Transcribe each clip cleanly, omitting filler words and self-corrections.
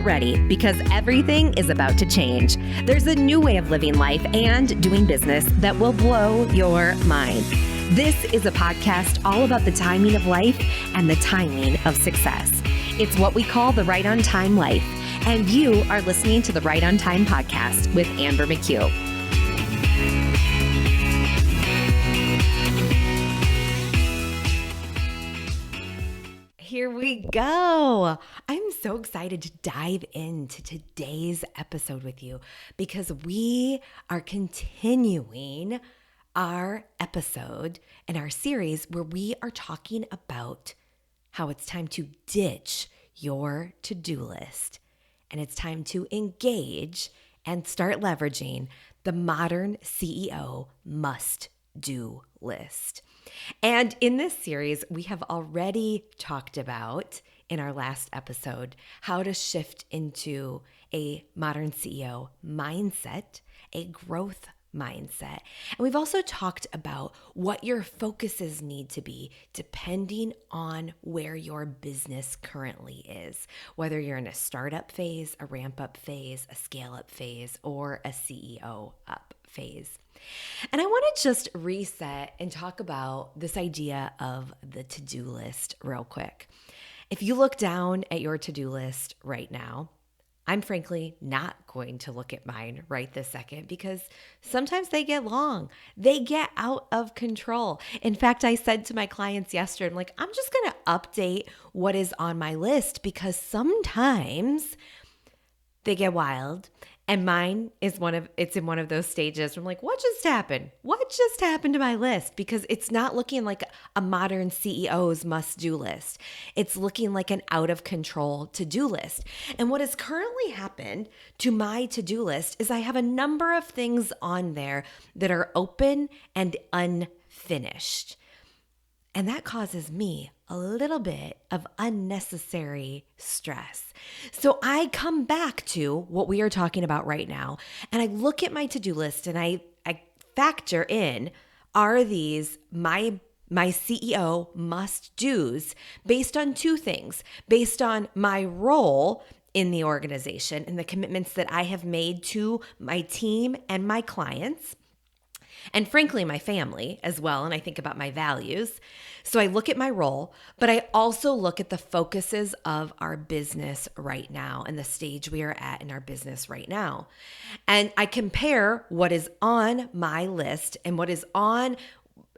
Get ready, because everything is about to change. There's a new way of living life and doing business that will blow your mind. This is a podcast all about the timing of life and the timing of success. It's what we call the Right on Time life. And you are listening to the Right on Time podcast with Amber McHugh. Here we go. I'm so excited to dive into today's episode with you because we are continuing our episode and our series where we are talking about how it's time to ditch your to-do list and it's time to engage and start leveraging the modern CEO must-do list. And in this series, we have already talked about, in our last episode, how to shift into a modern CEO mindset, a growth mindset. And we've also talked about what your focuses need to be depending on where your business currently is, whether you're in a startup phase, a ramp-up phase, a scale-up phase, or a CEO up phase. And I want to just reset and talk about this idea of the to-do list real quick. If you look down at your to-do list right now, I'm frankly not going to look at mine right this second because sometimes they get long. They get out of control. In fact, I said to my clients yesterday, I'm just going to update what is on my list because sometimes they get wild. And mine is it's in one of those stages where I'm like, what just happened? What just happened to my list? Because it's not looking like a modern CEO's must-do list. It's looking like an out-of-control to-do list. And what has currently happened to my to-do list is I have a number of things on there that are open and unfinished. And that causes me a little bit of unnecessary stress. So I come back to what we are talking about right now, and I look at my to-do list and I factor in, are these my CEO must-dos based on two things, based on my role in the organization and the commitments that I have made to my team and my clients, and frankly, my family as well. And I think about my values. So I look at my role, but I also look at the focuses of our business right now and the stage we are at in our business right now. And I compare what is on my list and what is on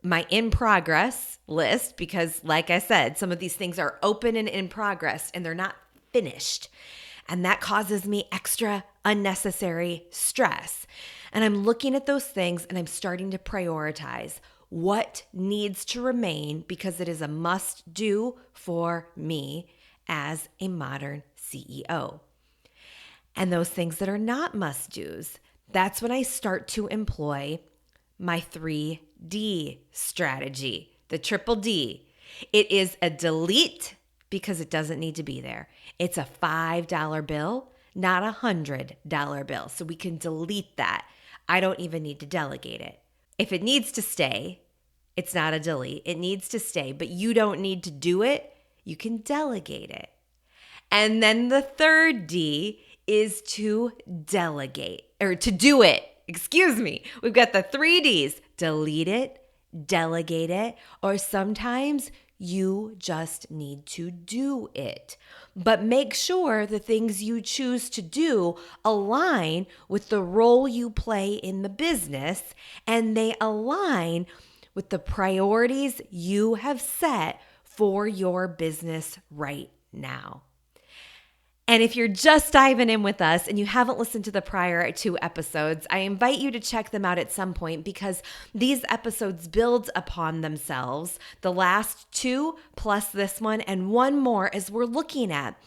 my in progress list, because like I said, some of these things are open and in progress and they're not finished. And that causes me extra unnecessary stress. And I'm looking at those things and I'm starting to prioritize what needs to remain because it is a must-do for me as a modern CEO. And those things that are not must-dos, that's when I start to employ my 3D strategy, the triple D. It is a delete because it doesn't need to be there. It's a $5 bill, not a $100 bill. So we can delete that. I don't even need to delegate it. If it needs to stay, it's not a delete. It needs to stay, but you don't need to do it. You can delegate it. And then the third D is to delegate or to do it. Excuse me. We've got the 3 Ds. Delete it, delegate it, or sometimes you just need to do it. But make sure the things you choose to do align with the role you play in the business and they align with the priorities you have set for your business right now. And if you're just diving in with us and you haven't listened to the prior 2 episodes, I invite you to check them out at some point because these episodes build upon themselves, the last 2 plus this one and one more, as we're looking at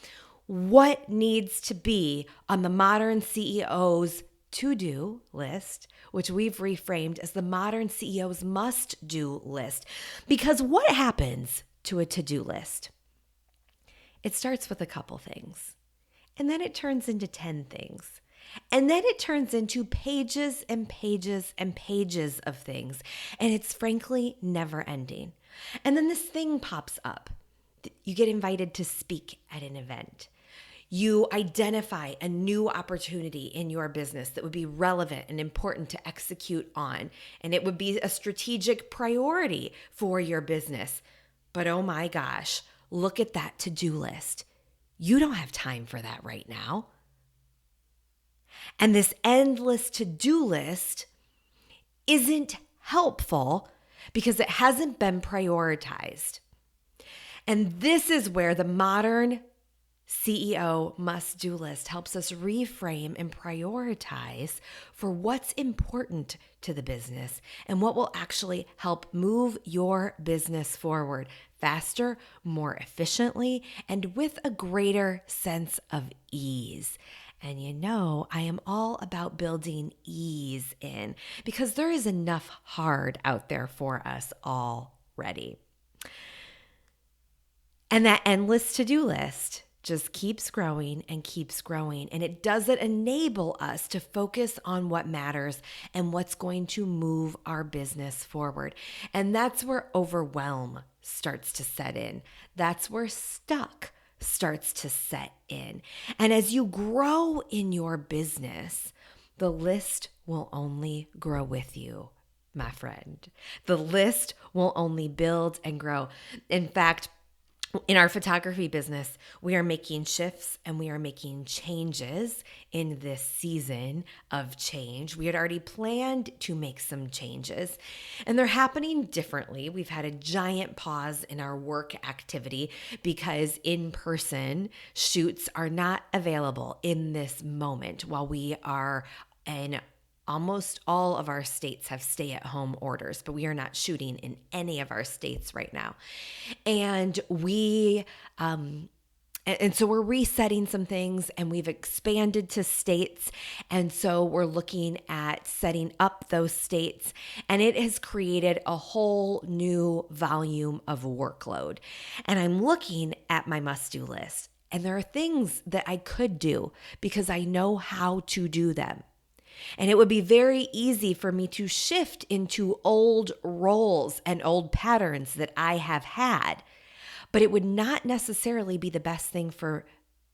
what needs to be on the modern CEO's to-do list, which we've reframed as the modern CEO's must-do list. Because what happens to a to-do list? It starts with a couple things. And then it turns into 10 things. And then it turns into pages and pages and pages of things. And it's frankly never ending. And then this thing pops up. You get invited to speak at an event. You identify a new opportunity in your business that would be relevant and important to execute on, and it would be a strategic priority for your business. But oh my gosh, look at that to-do list. You don't have time for that right now. And this endless to-do list isn't helpful because it hasn't been prioritized. And this is where the modern CEO must-do list helps us reframe and prioritize for what's important to the business and what will actually help move your business forward faster, more efficiently, and with a greater sense of ease. And you know, I am all about building ease in because there is enough hard out there for us already. And that endless to-do list just keeps growing and keeps growing. And it doesn't enable us to focus on what matters and what's going to move our business forward. And that's where overwhelm starts to set in. That's where stuck starts to set in. And as you grow in your business, the list will only grow with you, my friend. The list will only build and grow. In fact, in our photography business, we are making shifts and we are making changes in this season of change. We had already planned to make some changes and they're happening differently. We've had a giant pause in our work activity because in-person shoots are not available in this moment while we are in almost all of our states have stay-at-home orders, but we are not shooting in any of our states right now. And so we're resetting some things and we've expanded to states. And so we're looking at setting up those states and it has created a whole new volume of workload. And I'm looking at my must-do list and there are things that I could do because I know how to do them. And it would be very easy for me to shift into old roles and old patterns that I have had. But it would not necessarily be the best thing for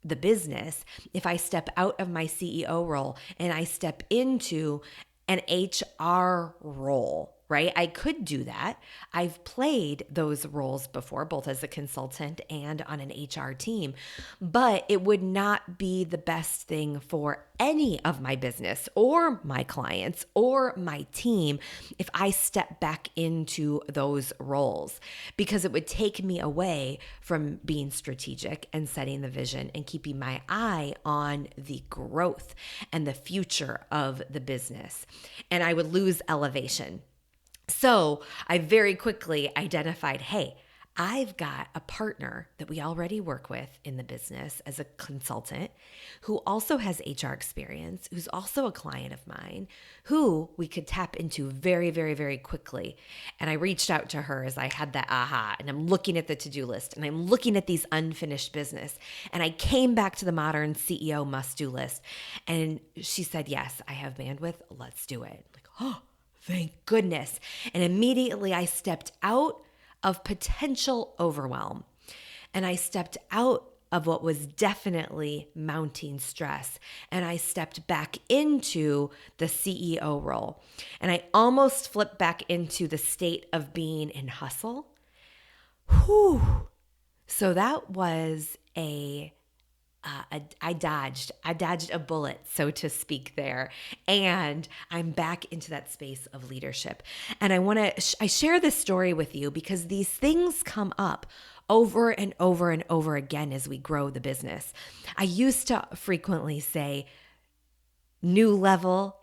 the business if I step out of my CEO role and I step into an HR role, right? I could do that. I've played those roles before, both as a consultant and on an HR team, but it would not be the best thing for any of my business or my clients or my team if I step back into those roles because it would take me away from being strategic and setting the vision and keeping my eye on the growth and the future of the business. And I would lose elevation. So I very quickly identified, hey, I've got a partner that we already work with in the business as a consultant who also has HR experience, who's also a client of mine, who we could tap into very, very, very quickly. And I reached out to her as I had that aha, and I'm looking at the to-do list and I'm looking at these unfinished business. And I came back to the modern CEO must-do list. And she said, yes, I have bandwidth. Let's do it. Like, oh, thank goodness. And immediately I stepped out of potential overwhelm. And I stepped out of what was definitely mounting stress. And I stepped back into the CEO role. And I almost flipped back into the state of being in hustle. Whew. So that was I dodged a bullet, so to speak there. And I'm back into that space of leadership. And I share this story with you because these things come up over and over and over again as we grow the business. I used to frequently say, new level,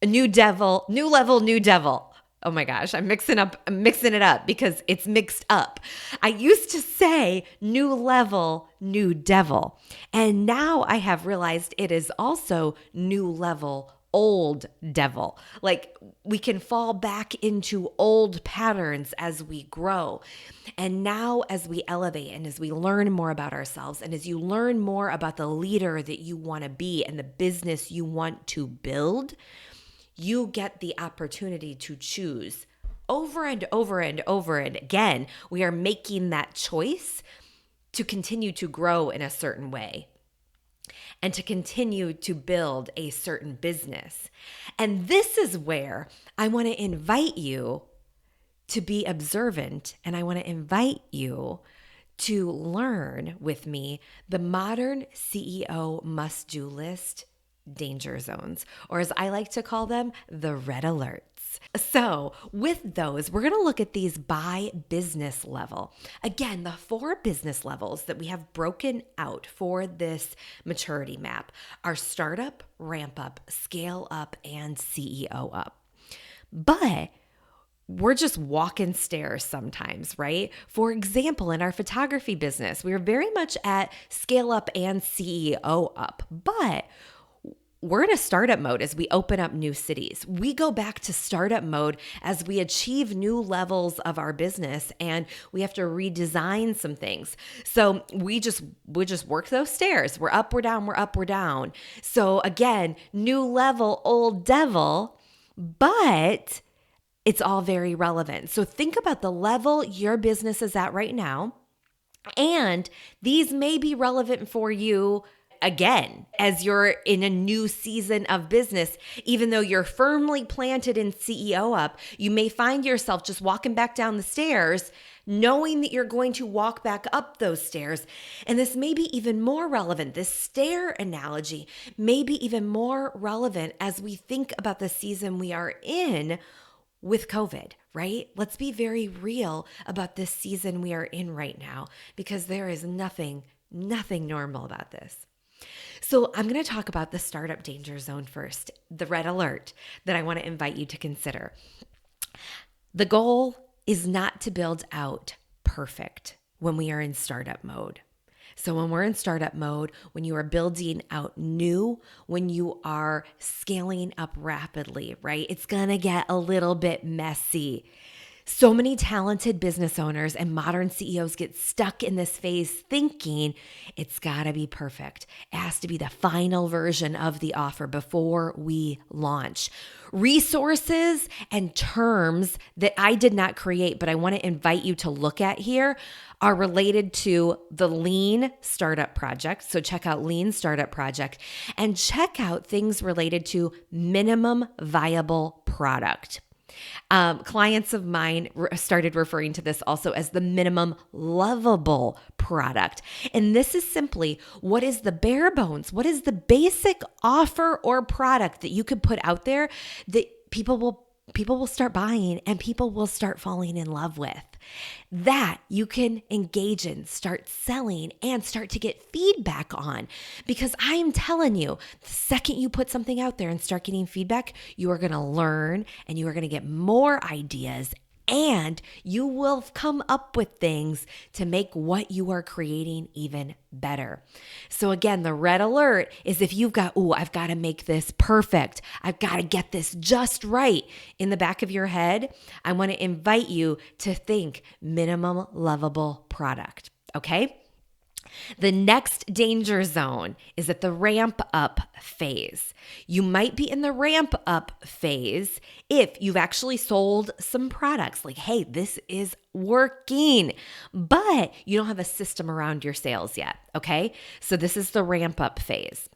new devil, new level, new devil. Oh my gosh, I'm mixing it up because it's mixed up. I used to say new level, new devil. And now I have realized it is also new level, old devil. Like we can fall back into old patterns as we grow. And now as we elevate and as we learn more about ourselves and as you learn more about the leader that you want to be and the business you want to build, you get the opportunity to choose over and over and over and again. We are making that choice to continue to grow in a certain way. and to continue to build a certain business. And this is where I want to invite you to be observant, and I want to invite you to learn with me the modern CEO must-do list danger zones, or as I like to call them, the red alerts. So with those, we're going to look at these by business level. Again, the 4 business levels that we have broken out for this maturity map are startup, ramp up, scale up, and CEO up. But we're just walking stairs sometimes, right? For example, in our photography business, we are very much at scale up and CEO up, but we're in a startup mode as we open up new cities. We go back to startup mode as we achieve new levels of our business and we have to redesign some things. So we just work those stairs. We're up, we're down, we're up, we're down. So again, new level, old devil, but it's all very relevant. So think about the level your business is at right now. And these may be relevant for you again as you're in a new season of business. Even though you're firmly planted in CEO up, you may find yourself just walking back down the stairs, knowing that you're going to walk back up those stairs. And this may be even more relevant. This stair analogy may be even more relevant as we think about the season we are in with COVID, right? Let's be very real about this season we are in right now, because there is nothing normal about this. So I'm going to talk about the startup danger zone first, the red alert that I want to invite you to consider. The goal is not to build out perfect when we are in startup mode. So when we're in startup mode, when you are building out new, when you are scaling up rapidly, right? It's going to get a little bit messy. So many talented business owners and modern CEOs get stuck in this phase thinking it's got to be perfect. It has to be the final version of the offer before we launch. Resources and terms that I did not create, but I want to invite you to look at here are related to the Lean Startup Project. So check out Lean Startup Project and check out things related to minimum viable product. Clients of mine started referring to this also as the minimum lovable product. And this is simply, what is the bare bones? What is the basic offer or product that you could put out there that people will start buying and people will start falling in love with, that you can engage in, start selling, and start to get feedback on? Because I am telling you, the second you put something out there and start getting feedback, you are going to learn and you are going to get more ideas, and you will come up with things to make what you are creating even better. So again, the red alert is if you've got, I've got to make this perfect, I've got to get this just right in the back of your head, I want to invite you to think minimum lovable product, okay? The next danger zone is at the ramp up phase. You might be in the ramp up phase if you've actually sold some products, like, hey, this is working, but you don't have a system around your sales yet, okay? So this is the ramp up phase.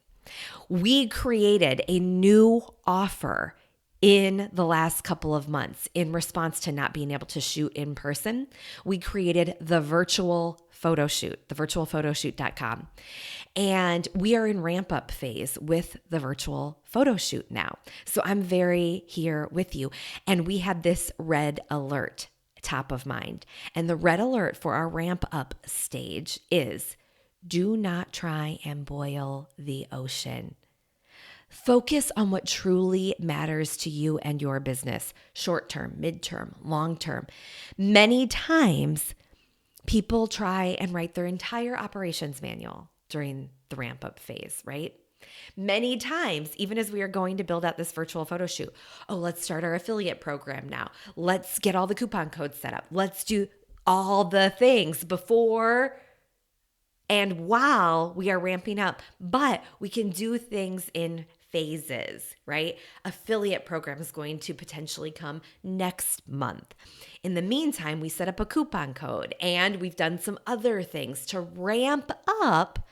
We created a new offer in the last couple of months in response to not being able to shoot in person. We created the virtual photo shoot, thevirtualphotoshoot.com. And we are in ramp up phase with the virtual photo shoot now. So I'm very here with you. And we had this red alert top of mind. And the red alert for our ramp up stage is, do not try and boil the ocean. Focus on what truly matters to you and your business, short term, midterm, long term. Many times, people try and write their entire operations manual during the ramp up phase, right? Many times, even as we are going to build out this virtual photo shoot, let's start our affiliate program now. Let's get all the coupon codes set up. Let's do all the things before and while we are ramping up. But we can do things in phases, right? Affiliate program is going to potentially come next month. In the meantime, we set up a coupon code and we've done some other things to ramp up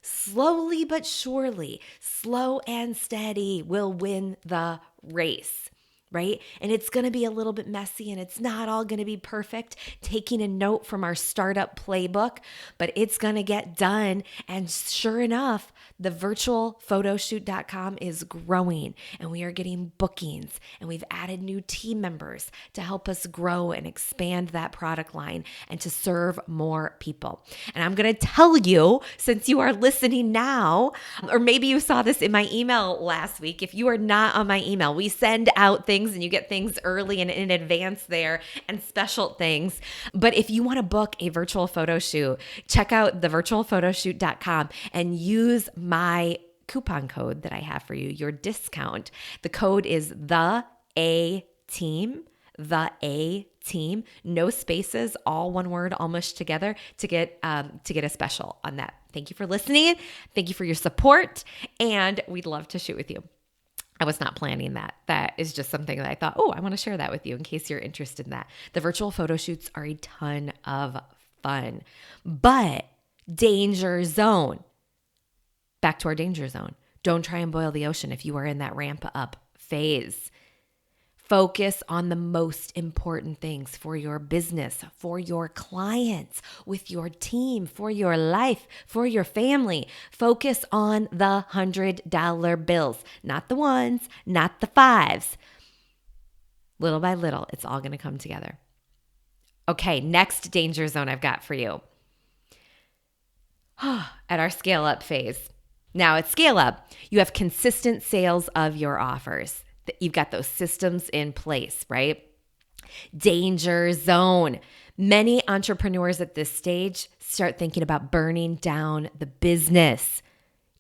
Slowly but surely, slow and steady will win the race, right? And it's going to be a little bit messy and it's not all going to be perfect, taking a note from our startup playbook, but it's going to get done. And sure enough, the virtualphotoshoot.com is growing and we are getting bookings and we've added new team members to help us grow and expand that product line and to serve more people. And I'm going to tell you, since you are listening now, or maybe you saw this in my email last week, if you are not on my email, we send out things and you get things early and in advance there and special things. But if you want to book a virtual photo shoot, check out thevirtualphotoshoot.com and use my coupon code that I have for you, your discount. The code is the A team, no spaces, all one word, all mushed together to get a special on that. Thank you for listening. Thank you for your support, and we'd love to shoot with you. I was not planning that. That is just something that I thought, I want to share that with you in case you're interested in that. The virtual photo shoots are a ton of fun, but danger zone. Back to our danger zone. Don't try and boil the ocean if you are in that ramp up phase. Focus on the most important things for your business, for your clients, with your team, for your life, for your family. Focus on the $100 bills, not the ones, not the fives. Little by little, it's all going to come together. Okay, next danger zone I've got for you. At our scale up phase. Now at scale up, you have consistent sales of your offers. You've got those systems in place, right? Danger zone. Many entrepreneurs at this stage start thinking about burning down the business.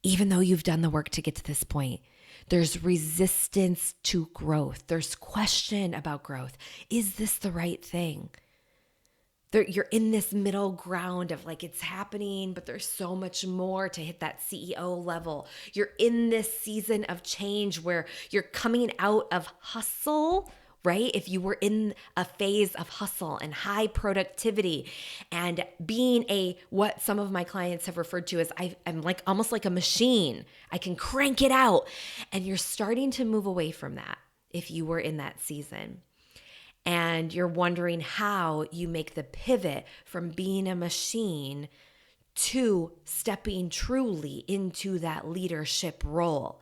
Even though you've done the work to get to this point, there's resistance to growth. There's question about growth. Is this the right thing? You're in this middle ground of like it's happening, but there's so much more to hit that CEO level. You're in this season of change where you're coming out of hustle, right? If you were in a phase of hustle and high productivity and being what some of my clients have referred to as I'm like almost like a machine. I can crank it out. And you're starting to move away from that if you were in that season. And you're wondering how you make the pivot from being a machine to stepping truly into that leadership role.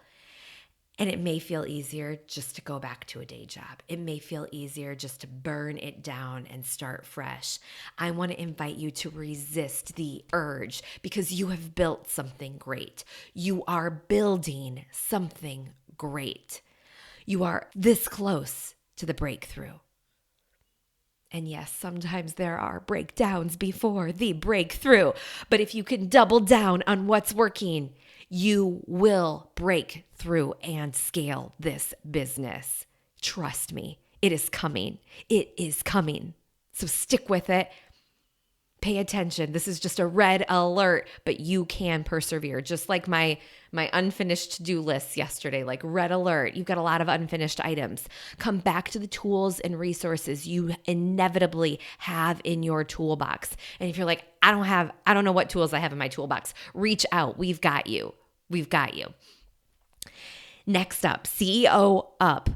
And it may feel easier just to go back to a day job. It may feel easier just to burn it down and start fresh. I want to invite you to resist the urge because you have built something great. You are building something great. You are this close to the breakthrough. And yes, sometimes there are breakdowns before the breakthrough. But if you can double down on what's working, you will break through and scale this business. Trust me, it is coming. It is coming. So stick with it. Pay attention. This is just a red alert, but you can persevere. Just like my unfinished to-do list yesterday, like red alert. You've got a lot of unfinished items. Come back to the tools and resources you inevitably have in your toolbox. And if you're like, I don't know what tools I have in my toolbox, reach out. We've got you. We've got you. Next up, CEO up.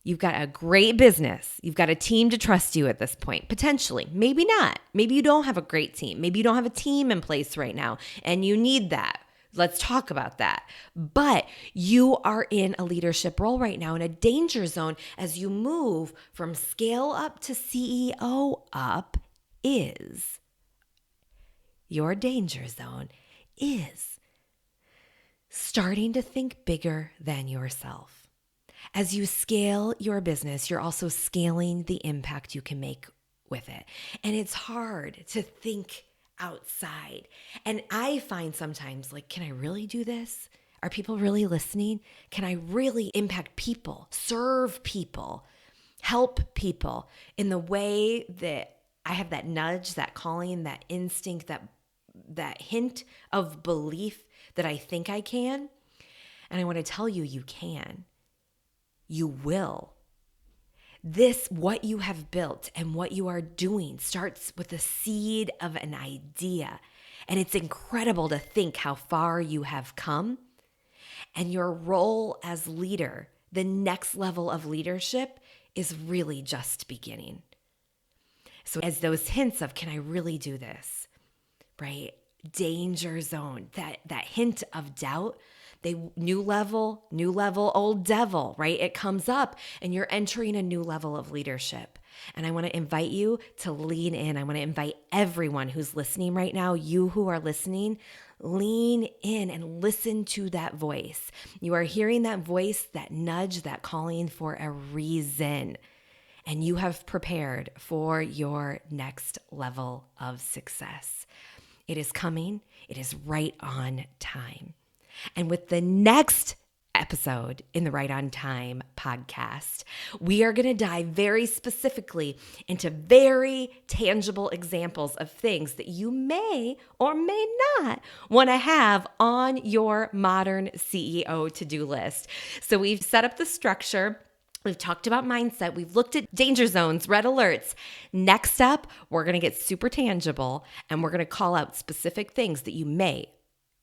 You've got a great business. You've got a team to trust you at this point, potentially. Maybe not. Maybe you don't have a great team. Maybe you don't have a team in place right now and you need that. Let's talk about that. But you are in a leadership role right now in a danger zone as you move from scale up to CEO up is your danger zone is starting to think bigger than yourself. As you scale your business, you're also scaling the impact you can make with it. And it's hard to think outside. And I find sometimes like, can I really do this? Are people really listening? Can I really impact people, serve people, help people in the way that I have that nudge, that calling, that instinct, that hint of belief that I think I can? And I want to tell you, you can. You will. What you have built and what you are doing starts with the seed of an idea. And it's incredible to think how far you have come. And your role as leader, the next level of leadership, is really just beginning. So as those hints of, can I really do this? Right? Danger zone, that hint of doubt, new level, old devil, right? It comes up and you're entering a new level of leadership. And I want to invite you to lean in. I want to invite everyone who's listening right now, you who are listening, lean in and listen to that voice. You are hearing that voice, that nudge, that calling for a reason. And you have prepared for your next level of success. It is coming. It is right on time. And with the next episode in the Right on Time podcast, we are going to dive very specifically into very tangible examples of things that you may or may not want to have on your modern CEO to-do list. So we've set up the structure. We've talked about mindset. We've looked at danger zones, red alerts. Next up, we're going to get super tangible and we're going to call out specific things that you may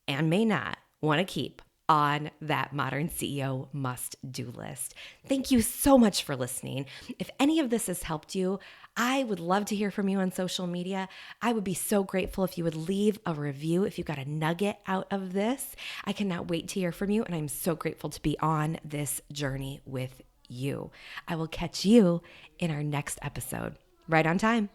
and may not want to keep on that modern CEO must-do list. Thank you so much for listening. If any of this has helped you, I would love to hear from you on social media. I would be so grateful if you would leave a review if you got a nugget out of this. I cannot wait to hear from you, and I'm so grateful to be on this journey with you. I will catch you in our next episode. Right on time.